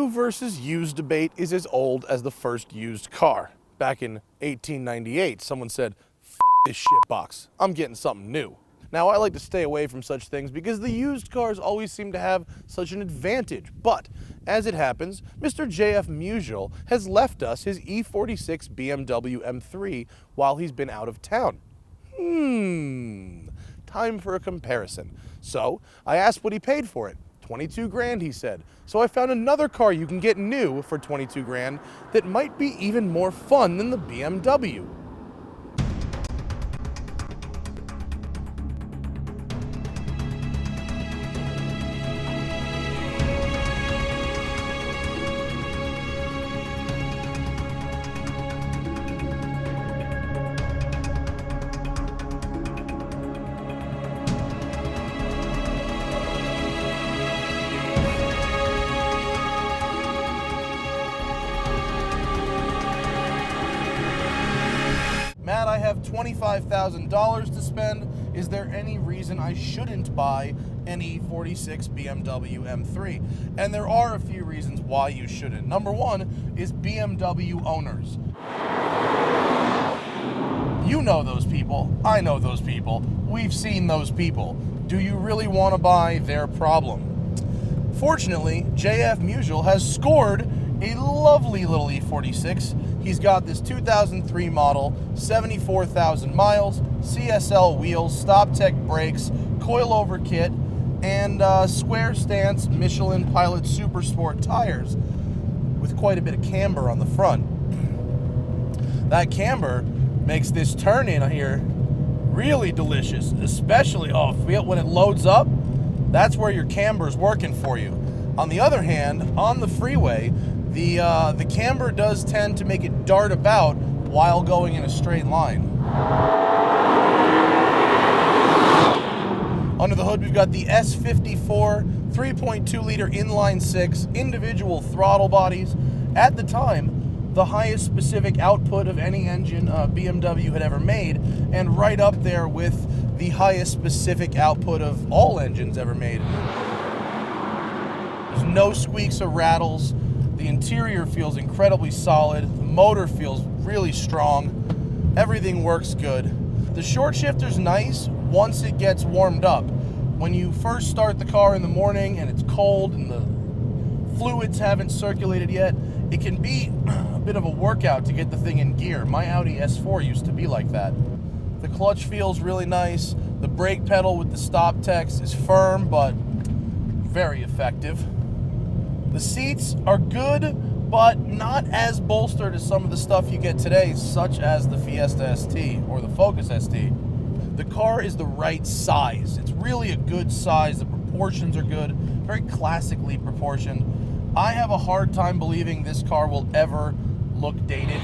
new versus used debate is as old as the first used car. Back in 1898, someone said, "F this shitbox, I'm getting something new." Now, I like to stay away from such things because the used cars always seem to have such an advantage. But, as it happens, Mr. J.F. Musial has left us his E46 BMW M3 while he's been out of town. Time for a comparison. So, I asked what he paid for it. 22 grand, he said. So I found another car you can get new for 22 grand that might be even more fun than the BMW. Matt, I have $25,000 to spend. Is there any reason I shouldn't buy an E46 BMW M3? And there are a few reasons why you shouldn't. Number one is BMW owners. You know those people. I know those people. We've seen those people. Do you really want to buy their problem? Fortunately, JF Musial has scored a lovely little E46. He's got this 2003 model, 74,000 miles, CSL wheels, Stop Tech brakes, coilover kit, and square stance Michelin Pilot Super Sport tires with quite a bit of camber on the front. That camber makes this turn in here really delicious, especially when it loads up. That's where your camber's working for you. On the other hand, on the freeway, the camber does tend to make it dart about while going in a straight line. Under the hood, we've got the S54 3.2-liter inline-six individual throttle bodies. At the time, the highest specific output of any engine BMW had ever made, and right up there with the highest specific output of all engines ever made. There's no squeaks or rattles. The interior feels incredibly solid. The motor feels really strong. Everything works good. The short shifter's nice once it gets warmed up. When you first start the car in the morning and it's cold and the fluids haven't circulated yet, it can be a bit of a workout to get the thing in gear. My Audi S4 used to be like that. The clutch feels really nice. The brake pedal with the stop text is firm but very effective. The seats are good, but not as bolstered as some of the stuff you get today, such as the Fiesta ST or the Focus ST. The car is the right size. It's really a good size. The proportions are good, very classically proportioned. I have a hard time believing this car will ever look dated.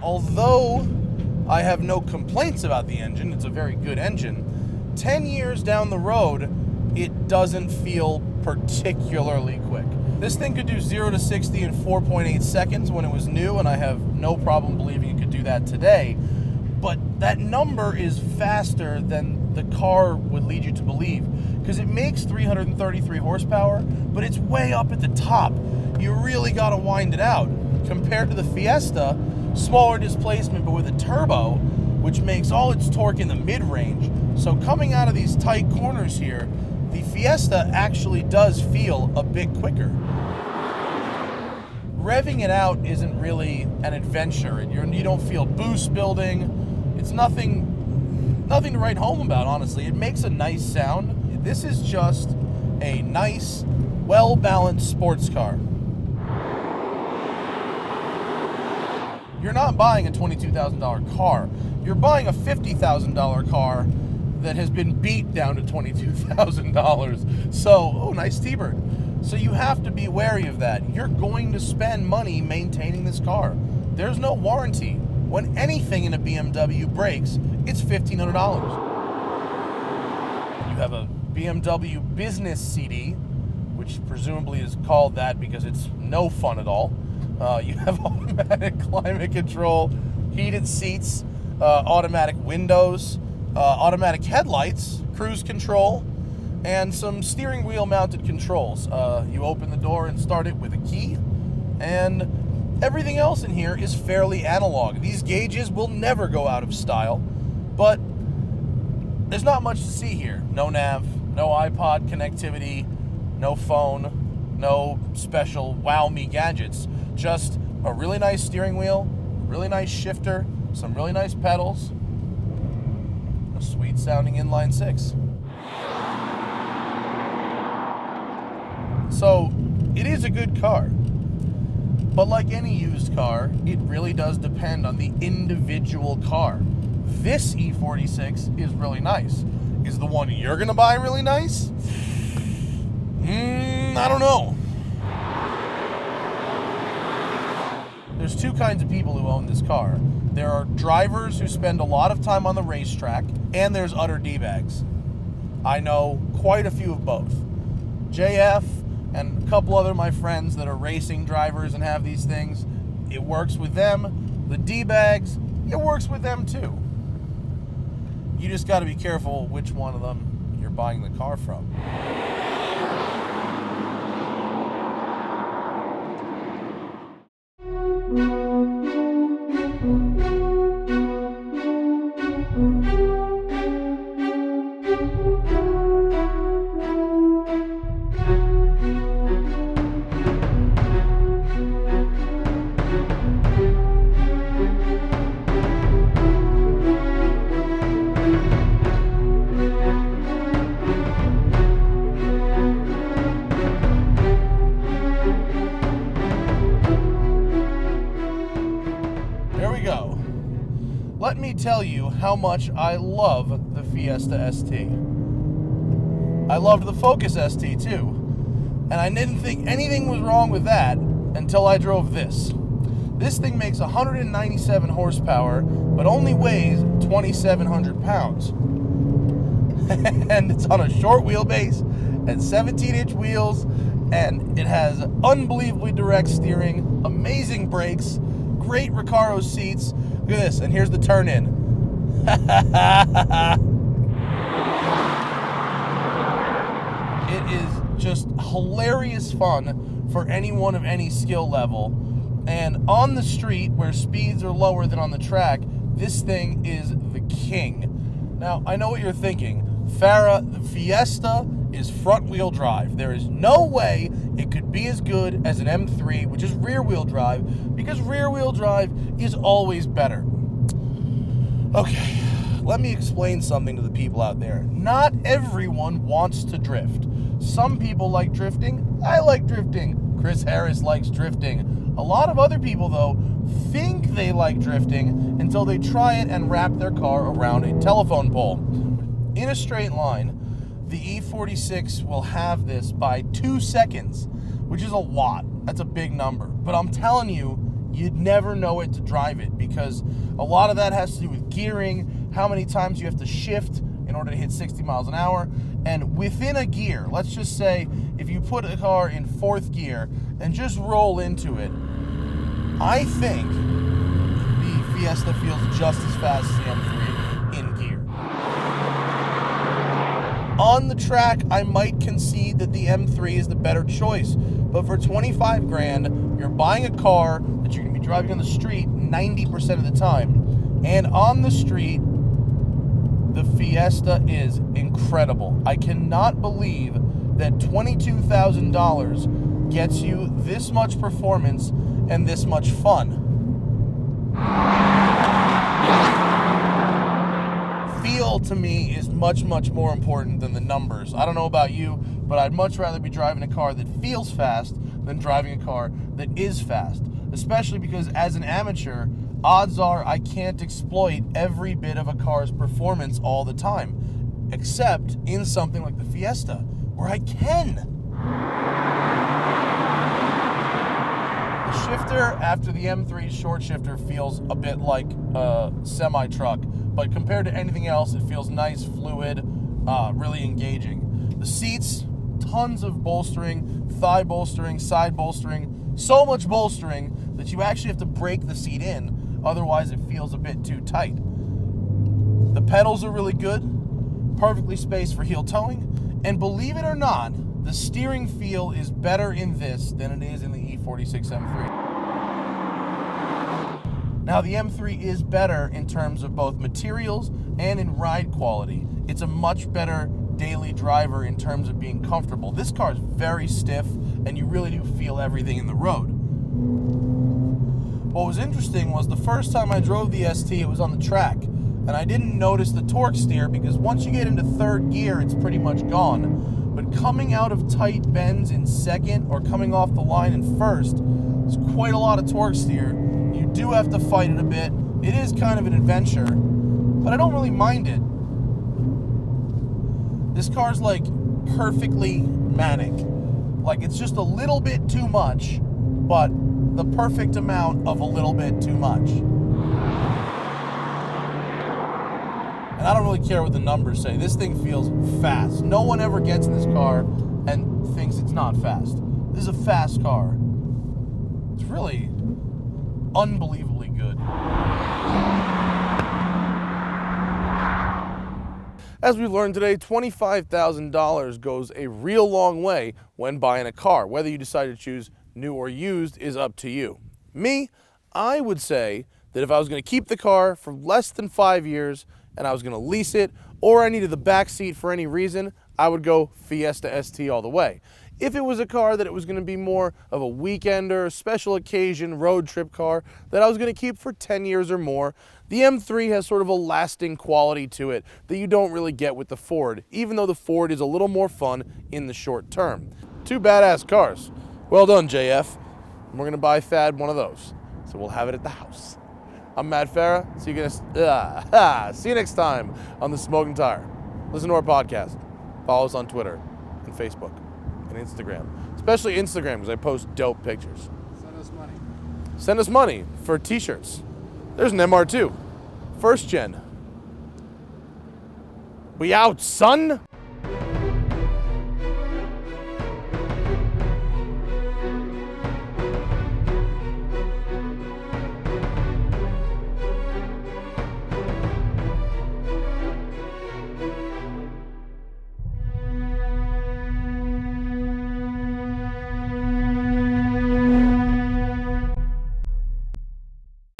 Although I have no complaints about the engine, it's a very good engine. 10 years down the road, it doesn't feel particularly quick. This thing could do 0 to 60 in 4.8 seconds when it was new, and I have no problem believing it could do that today. But that number is faster than the car would lead you to believe, because it makes 333 horsepower, but it's way up at the top. You really got to wind it out. Compared to the Fiesta, smaller displacement but with a turbo, which makes all its torque in the mid-range. So coming out of these tight corners here, the Fiesta actually does feel a bit quicker. Revving it out isn't really an adventure. You don't feel boost building. It's nothing to write home about, honestly. It makes a nice sound. This is just a nice, well-balanced sports car. You're not buying a $22,000 car. You're buying a $50,000 car that has been beat down to $22,000. So, nice T-Bird. So you have to be wary of that. You're going to spend money maintaining this car. There's no warranty. When anything in a BMW breaks, it's $1,500. You have a BMW Business CD, which presumably is called that because it's no fun at all. You have automatic climate control, heated seats, automatic windows, automatic headlights, cruise control, and some steering wheel mounted controls. You open the door and start it with a key, and everything else in here is fairly analog. These gauges will never go out of style, but there's not much to see here. No nav, no iPod connectivity, no phone, no special wow me gadgets. Just a really nice steering wheel, really nice shifter, some really nice pedals, a sweet sounding inline six. So it is a good car, but like any used car, it really does depend on the individual car. This E46 is really nice. Is the one you're gonna buy really nice? I don't know. There's two kinds of people who own this car. There are drivers who spend a lot of time on the racetrack, and there's utter D-bags. I know quite a few of both. JF and a couple other of my friends that are racing drivers and have these things, it works with them. The D-bags, it works with them too. You just got to be careful which one of them you're buying the car from. Let me tell you how much I love the Fiesta ST. I loved the Focus ST too, and I didn't think anything was wrong with that until I drove this. This thing makes 197 horsepower, but only weighs 2,700 pounds. And it's on a short wheelbase and 17-inch wheels, and it has unbelievably direct steering, amazing brakes, great Recaro seats. Look at this, and here's the turn in. It is just hilarious fun for anyone of any skill level. And on the street, where speeds are lower than on the track, this thing is the king. Now, I know what you're thinking. Farah, the Fiesta is front-wheel drive. There is no way it could be as good as an M3, which is rear-wheel drive, because rear-wheel drive is always better. Okay, let me explain something to the people out there. Not everyone wants to drift. Some people like drifting. I like drifting. Chris Harris likes drifting. A lot of other people, though, think they like drifting until they try it and wrap their car around a telephone pole. In a straight line, the E46 will have this by 2 seconds, which is a lot. That's a big number. But I'm telling you, you'd never know it to drive it, because a lot of that has to do with gearing, how many times you have to shift in order to hit 60 miles an hour. And within a gear, let's just say if you put a car in 4th gear and just roll into it, I think the Fiesta feels just as fast as the M3 in gear. On the track, I might concede that the M3 is the better choice, but for 25 grand, you're buying a car that you're going to be driving on the street 90% of the time. And on the street, the Fiesta is incredible. I cannot believe that $22,000 gets you this much performance and this much fun. Feel to me is much, much more important than the numbers. I don't know about you, but I'd much rather be driving a car that feels fast than driving a car that is fast. Especially because as an amateur, odds are I can't exploit every bit of a car's performance all the time. Except in something like the Fiesta, where I can. The shifter after the M3 short shifter feels a bit like a semi-truck, but compared to anything else, it feels nice, fluid, really engaging. The seats, tons of bolstering, thigh bolstering, side bolstering, so much bolstering that you actually have to break the seat in, otherwise it feels a bit too tight. The pedals are really good, perfectly spaced for heel towing, And believe it or not, the steering feel is better in this than it is in the E46 M3. Now, the M3 is better in terms of both materials and in ride quality. It's a much better daily driver in terms of being comfortable. This car is very stiff, and you really do feel everything in the road. What was interesting was the first time I drove the ST, it was on the track, and I didn't notice the torque steer because once you get into third gear, it's pretty much gone. But coming out of tight bends in second or coming off the line in first, there's quite a lot of torque steer. You do have to fight it a bit. It is kind of an adventure, but I don't really mind it. This car's like perfectly manic. Like it's just a little bit too much, but the perfect amount of a little bit too much. And I don't really care what the numbers say. This thing feels fast. No one ever gets in this car and thinks it's not fast. This is a fast car. It's really unbelievably good. As we've learned today, $25,000 goes a real long way when buying a car. Whether you decide to choose new or used is up to you. Me, I would say that if I was going to keep the car for less than 5 years and I was going to lease it, or I needed the back seat for any reason, I would go Fiesta ST all the way. If it was a car that it was going to be more of a weekender, special occasion, road trip car that I was going to keep for 10 years or more, the M3 has sort of a lasting quality to it that you don't really get with the Ford, even though the Ford is a little more fun in the short term. Two badass cars. Well done, JF. We're going to buy Thad one of those, so we'll have it at the house. I'm Matt Farah. See you next time on The Smoking Tire. Listen to our podcast. Follow us on Twitter and Facebook and Instagram, especially Instagram because I post dope pictures. Send us money. Send us money for t-shirts. There's an MR2, first gen. We out, son.